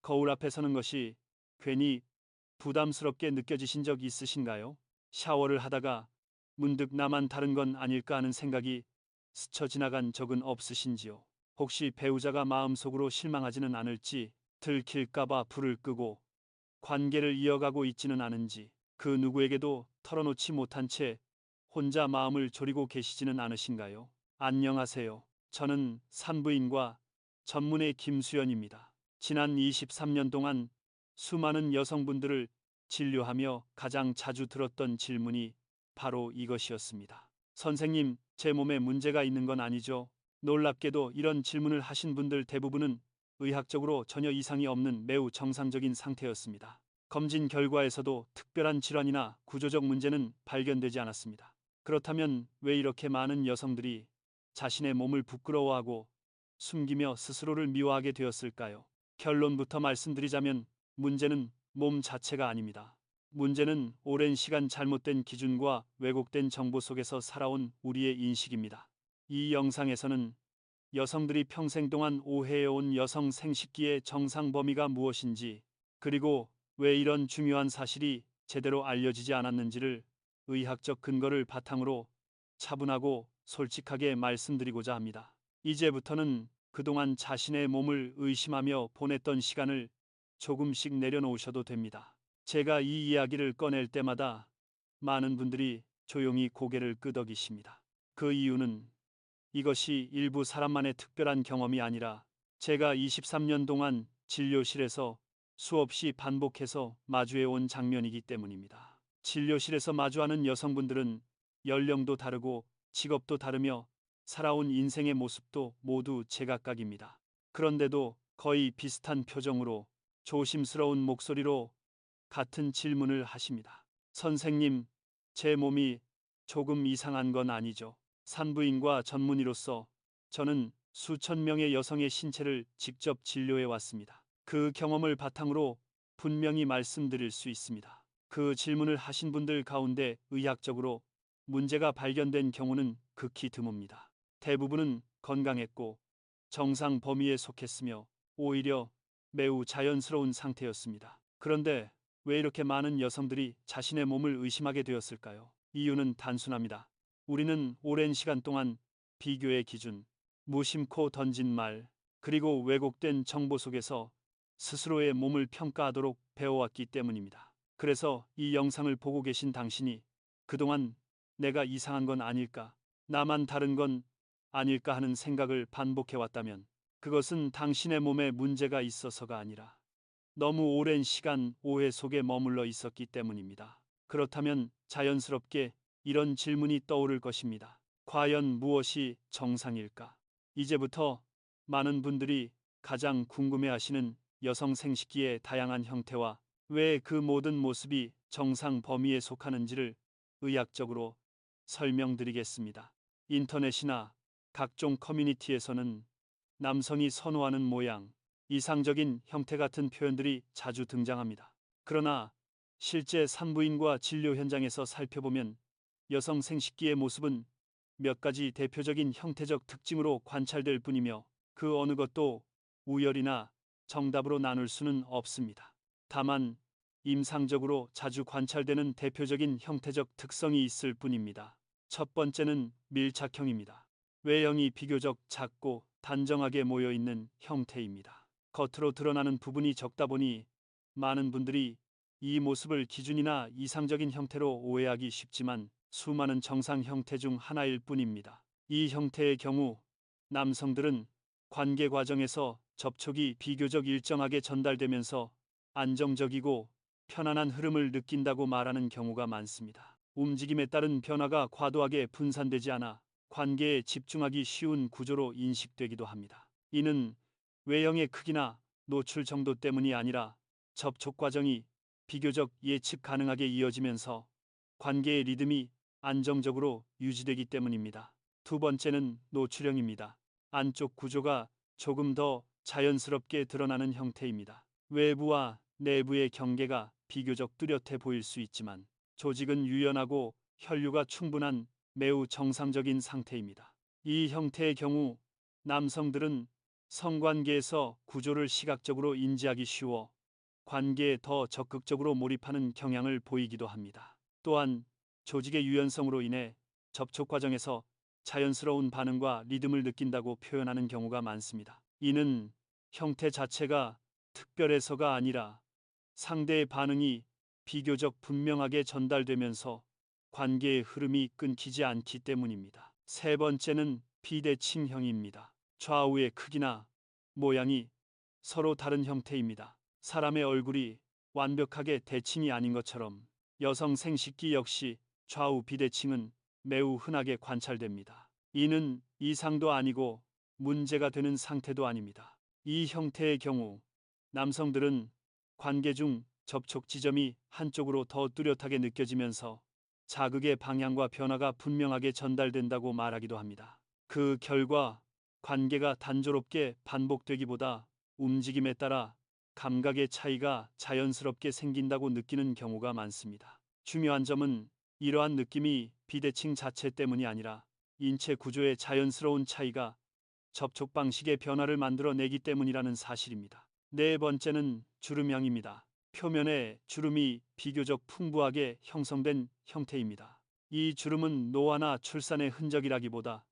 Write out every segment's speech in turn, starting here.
거울 앞에 서는 것이 괜히 부담스럽게 느껴지신 적 있으신가요? 샤워를 하다가 문득 나만 다른 건 아닐까 하는 생각이 스쳐 지나간 적은 없으신지요? 혹시 배우자가 마음속으로 실망하지는 않을지, 들킬까봐 불을 끄고 관계를 이어가고 있지는 않은지, 그 누구에게도 털어놓지 못한 채 혼자 마음을 졸이고 계시지는 않으신가요? 안녕하세요. 저는 산부인과 전문의 김수연입니다. 지난 23년 동안 수많은 여성분들을 진료하며 가장 자주 들었던 질문이 바로 이것이었습니다. 선생님, 제 몸에 문제가 있는 건 아니죠? 놀랍게도 이런 질문을 하신 분들 대부분은 의학적으로 전혀 이상이 없는 매우 정상적인 상태였습니다. 검진 결과에서도 특별한 질환이나 구조적 문제는 발견되지 않았습니다. 그렇다면 왜 이렇게 많은 여성들이 자신의 몸을 부끄러워하고 숨기며 스스로를 미워하게 되었을까요? 결론부터 말씀드리자면 문제는 몸 자체가 아닙니다. 문제는 오랜 시간 잘못된 기준과 왜곡된 정보 속에서 살아온 우리의 인식입니다. 이 영상에서는 여성들이 평생 동안 오해해온 여성 생식기의 정상 범위가 무엇인지, 그리고 왜 이런 중요한 사실이 제대로 알려지지 않았는지를 의학적 근거를 바탕으로 차분하고 솔직하게 말씀드리고자 합니다. 이제부터는 그동안 자신의 몸을 의심하며 보냈던 시간을 조금씩 내려놓으셔도 됩니다. 제가 이 이야기를 꺼낼 때마다 많은 분들이 조용히 고개를 끄덕이십니다. 그 이유는 이것이 일부 사람만의 특별한 경험이 아니라 제가 23년 동안 진료실에서 수없이 반복해서 마주해온 장면이기 때문입니다. 진료실에서 마주하는 여성분들은 연령도 다르고 직업도 다르며 살아온 인생의 모습도 모두 제각각입니다. 그런데도 거의 비슷한 표정으로 조심스러운 목소리로 같은 질문을 하십니다. 선생님, 제 몸이 조금 이상한 건 아니죠? 산부인과 전문의로서 저는 수천 명의 여성의 신체를 직접 진료해 왔습니다. 그 경험을 바탕으로 분명히 말씀드릴 수 있습니다. 그 질문을 하신 분들 가운데 의학적으로 문제가 발견된 경우는 극히 드뭅니다. 대부분은 건강했고 정상 범위에 속했으며 오히려 매우 자연스러운 상태였습니다. 그런데 왜 이렇게 많은 여성들이 자신의 몸을 의심하게 되었을까요? 이유는 단순합니다. 우리는 오랜 시간 동안 비교의 기준, 무심코 던진 말, 그리고 왜곡된 정보 속에서 스스로의 몸을 평가하도록 배워왔기 때문입니다. 그래서 이 영상을 보고 계신 당신이 그동안 내가 이상한 건 아닐까, 나만 다른 건 아닐까 하는 생각을 반복해왔다면 그것은 당신의 몸에 문제가 있어서가 아니라 너무 오랜 시간 오해 속에 머물러 있었기 때문입니다. 그렇다면 자연스럽게 이런 질문이 떠오를 것입니다. 과연 무엇이 정상일까? 이제부터 많은 분들이 가장 궁금해하시는 여성 생식기의 다양한 형태와 왜 그 모든 모습이 정상 범위에 속하는지를 의학적으로 설명드리겠습니다. 인터넷이나 각종 커뮤니티에서는 남성이 선호하는 모양, 이상적인 형태 같은 표현들이 자주 등장합니다. 그러나 실제 산부인과 진료 현장에서 살펴보면 여성 생식기의 모습은 몇 가지 대표적인 형태적 특징으로 관찰될 뿐이며 그 어느 것도 우열이나 정답으로 나눌 수는 없습니다. 다만 임상적으로 자주 관찰되는 대표적인 형태적 특성이 있을 뿐입니다. 첫 번째는 밀착형입니다. 외형이 비교적 작고 단정하게 모여 있는 형태입니다. 겉으로 드러나는 부분이 적다 보니 많은 분들이 이 모습을 기준이나 이상적인 형태로 오해하기 쉽지만 수많은 정상 형태 중 하나일 뿐입니다. 이 형태의 경우 남성들은 관계 과정에서 접촉이 비교적 일정하게 전달되면서 안정적이고 편안한 흐름을 느낀다고 말하는 경우가 많습니다. 움직임에 따른 변화가 과도하게 분산되지 않아 관계에 집중하기 쉬운 구조로 인식되기도 합니다. 이는 외형의 크기나 노출 정도 때문이 아니라 접촉 과정이 비교적 예측 가능하게 이어지면서 관계의 리듬이 안정적으로 유지되기 때문입니다. 두 번째는 노출형입니다. 안쪽 구조가 조금 더 자연스럽게 드러나는 형태입니다. 외부와 내부의 경계가 비교적 뚜렷해 보일 수 있지만 조직은 유연하고 혈류가 충분한 매우 정상적인 상태입니다. 이 형태의 경우 남성들은 성관계에서 구조를 시각적으로 인지하기 쉬워 관계에 더 적극적으로 몰입하는 경향을 보이기도 합니다. 또한 조직의 유연성으로 인해 접촉 과정에서 자연스러운 반응과 리듬을 느낀다고 표현하는 경우가 많습니다. 이는 형태 자체가 특별해서가 아니라 상대의 반응이 비교적 분명하게 전달되면서 관계의 흐름이 끊기지 않기 때문입니다. 세 번째는 비대칭형입니다. 좌우의 크기나 모양이 서로 다른 형태입니다. 사람의 얼굴이 완벽하게 대칭이 아닌 것처럼 여성 생식기 역시 좌우 비대칭은 매우 흔하게 관찰됩니다. 이는 이상도 아니고 문제가 되는 상태도 아닙니다. 이 형태의 경우 남성들은 관계 중 접촉 지점이 한쪽으로 더 뚜렷하게 느껴지면서 자극의 방향과 변화가 분명하게 전달된다고 말하기도 합니다. 그 결과 관계가 단조롭게 반복되기보다 움직임에 따라 감각의 차이가 자연스럽게 생긴다고 느끼는 경우가 많습니다. 중요한 점은 이러한 느낌이 비대칭 자체 때문이 아니라 인체 구조의 자연스러운 차이가 접촉 방식의 변화를 만들어내기 때문이라는 사실입니다. 네 번째는 주름형입니다. 표면에 주름이 비교적 풍부하게 형성된 형태입니다. 이 주름은 노화나 출산의 흔적이라기보다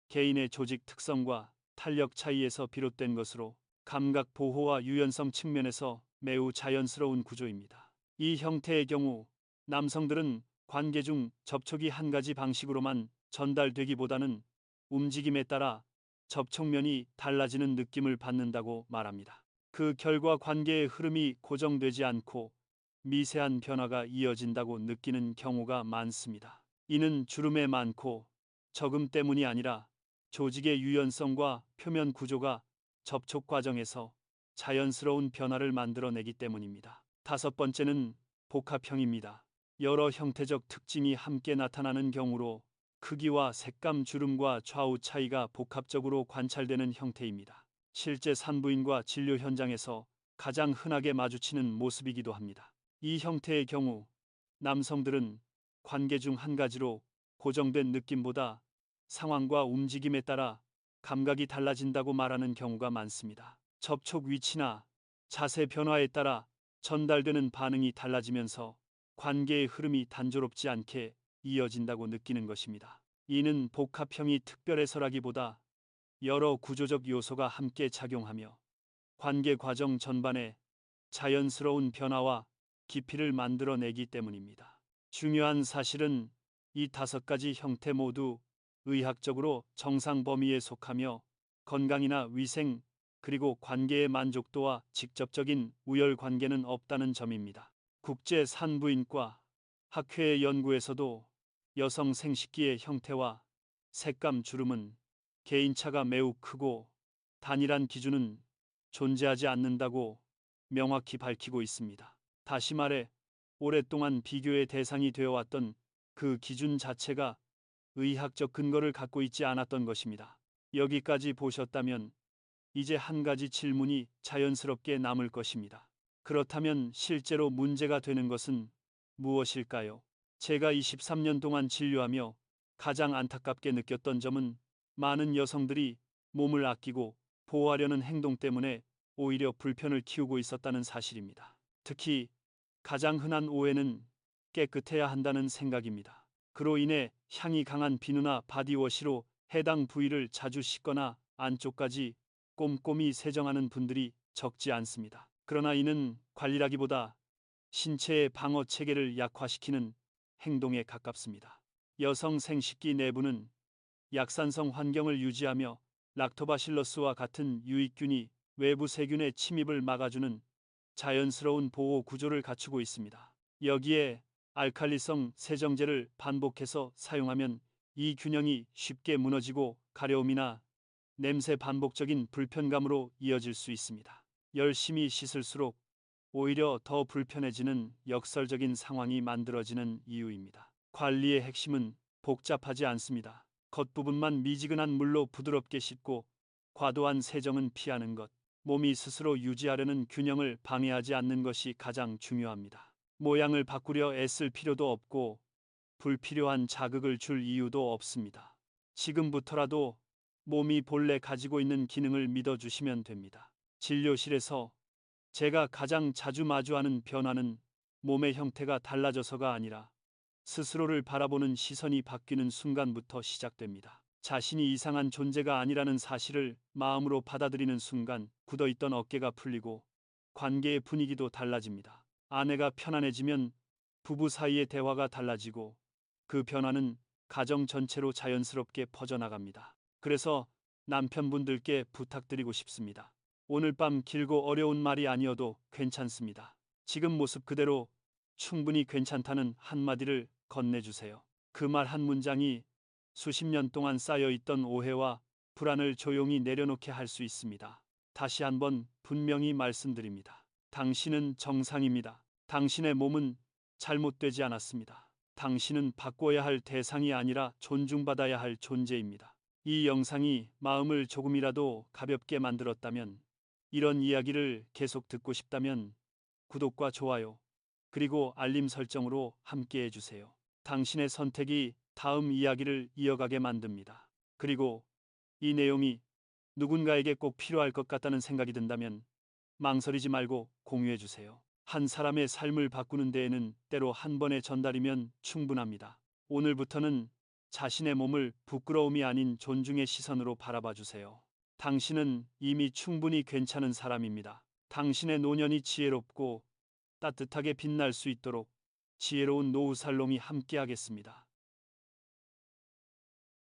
개인의 조직 특성과 탄력 차이에서 비롯된 것으로 감각 보호와 유연성 측면에서 매우 자연스러운 구조입니다. 이 형태의 경우 남성들은 관계 중 접촉이 한 가지 방식으로만 전달되기보다는 움직임에 따라 접촉면이 달라지는 느낌을 받는다고 말합니다. 그 결과 관계의 흐름이 고정되지 않고 미세한 변화가 이어진다고 느끼는 경우가 많습니다. 이는 주름의 많고 적음 때문이 아니라 조직의 유연성과 표면 구조가 접촉 과정에서 자연스러운 변화를 만들어내기 때문입니다. 다섯 번째는 복합형입니다. 여러 형태적 특징이 함께 나타나는 경우로 크기와 색감, 주름과 좌우 차이가 복합적으로 관찰되는 형태입니다. 실제 산부인과 진료 현장에서 가장 흔하게 마주치는 모습이기도 합니다. 이 형태의 경우 남성들은 관계 중 한 가지로 고정된 느낌보다 상황과 움직임에 따라 감각이 달라진다고 말하는 경우가 많습니다. 접촉 위치나 자세 변화에 따라 전달되는 반응이 달라지면서 관계의 흐름이 단조롭지 않게 이어진다고 느끼는 것입니다. 이는 복합형이 특별해서라기보다 여러 구조적 요소가 함께 작용하며 관계 과정 전반에 자연스러운 변화와 깊이를 만들어내기 때문입니다. 중요한 사실은 이 다섯 가지 형태 모두 의학적으로 정상 범위에 속하며 건강이나 위생 그리고 관계의 만족도와 직접적인 우열 관계는 없다는 점입니다. 국제산부인과 학회의 연구에서도 여성 생식기의 형태와 색감, 주름은 개인차가 매우 크고 단일한 기준은 존재하지 않는다고 명확히 밝히고 있습니다. 다시 말해 오랫동안 비교의 대상이 되어 왔던 그 기준 자체가 의학적 근거를 갖고 있지 않았던 것입니다. 여기까지 보셨다면 이제 한 가지 질문이 자연스럽게 남을 것입니다. 그렇다면 실제로 문제가 되는 것은 무엇일까요? 제가 23년 동안 진료하며 가장 안타깝게 느꼈던 점은 많은 여성들이 몸을 아끼고 보호하려는 행동 때문에 오히려 불편을 키우고 있었다는 사실입니다. 특히 가장 흔한 오해는 깨끗해야 한다는 생각입니다. 그로 인해 향이 강한 비누나 바디워시로 해당 부위를 자주 씻거나 안쪽까지 꼼꼼히 세정하는 분들이 적지 않습니다. 그러나 이는 관리라기보다 신체의 방어 체계를 약화시키는 행동에 가깝습니다. 여성 생식기 내부는 약산성 환경을 유지하며 락토바실러스와 같은 유익균이 외부 세균의 침입을 막아주는 자연스러운 보호 구조를 갖추고 있습니다. 여기에 알칼리성 세정제를 반복해서 사용하면 이 균형이 쉽게 무너지고 가려움이나 냄새, 반복적인 불편감으로 이어질 수 있습니다. 열심히 씻을수록 오히려 더 불편해지는 역설적인 상황이 만들어지는 이유입니다. 관리의 핵심은 복잡하지 않습니다. 겉부분만 미지근한 물로 부드럽게 씻고 과도한 세정은 피하는 것, 몸이 스스로 유지하려는 균형을 방해하지 않는 것이 가장 중요합니다. 모양을 바꾸려 애쓸 필요도 없고 불필요한 자극을 줄 이유도 없습니다. 지금부터라도 몸이 본래 가지고 있는 기능을 믿어주시면 됩니다. 진료실에서 제가 가장 자주 마주하는 변화는 몸의 형태가 달라져서가 아니라 스스로를 바라보는 시선이 바뀌는 순간부터 시작됩니다. 자신이 이상한 존재가 아니라는 사실을 마음으로 받아들이는 순간 굳어있던 어깨가 풀리고 관계의 분위기도 달라집니다. 아내가 편안해지면 부부 사이의 대화가 달라지고 그 변화는 가정 전체로 자연스럽게 퍼져나갑니다. 그래서 남편분들께 부탁드리고 싶습니다. 오늘 밤 길고 어려운 말이 아니어도 괜찮습니다. 지금 모습 그대로 충분히 괜찮다는 한마디를 건네주세요. 그 말 한 문장이 수십 년 동안 쌓여있던 오해와 불안을 조용히 내려놓게 할 수 있습니다. 다시 한번 분명히 말씀드립니다. 당신은 정상입니다. 당신의 몸은 잘못되지 않았습니다. 당신은 바꿔야 할 대상이 아니라 존중받아야 할 존재입니다. 이 영상이 마음을 조금이라도 가볍게 만들었다면, 이런 이야기를 계속 듣고 싶다면 구독과 좋아요, 그리고 알림 설정으로 함께 해주세요. 당신의 선택이 다음 이야기를 이어가게 만듭니다. 그리고 이 내용이 누군가에게 꼭 필요할 것 같다는 생각이 든다면 망설이지 말고 공유해주세요. 한 사람의 삶을 바꾸는 데에는 때로 한 번의 전달이면 충분합니다. 오늘부터는 자신의 몸을 부끄러움이 아닌 존중의 시선으로 바라봐 주세요. 당신은 이미 충분히 괜찮은 사람입니다. 당신의 노년이 지혜롭고 따뜻하게 빛날 수 있도록 지혜로운 노후 살롱이 함께하겠습니다.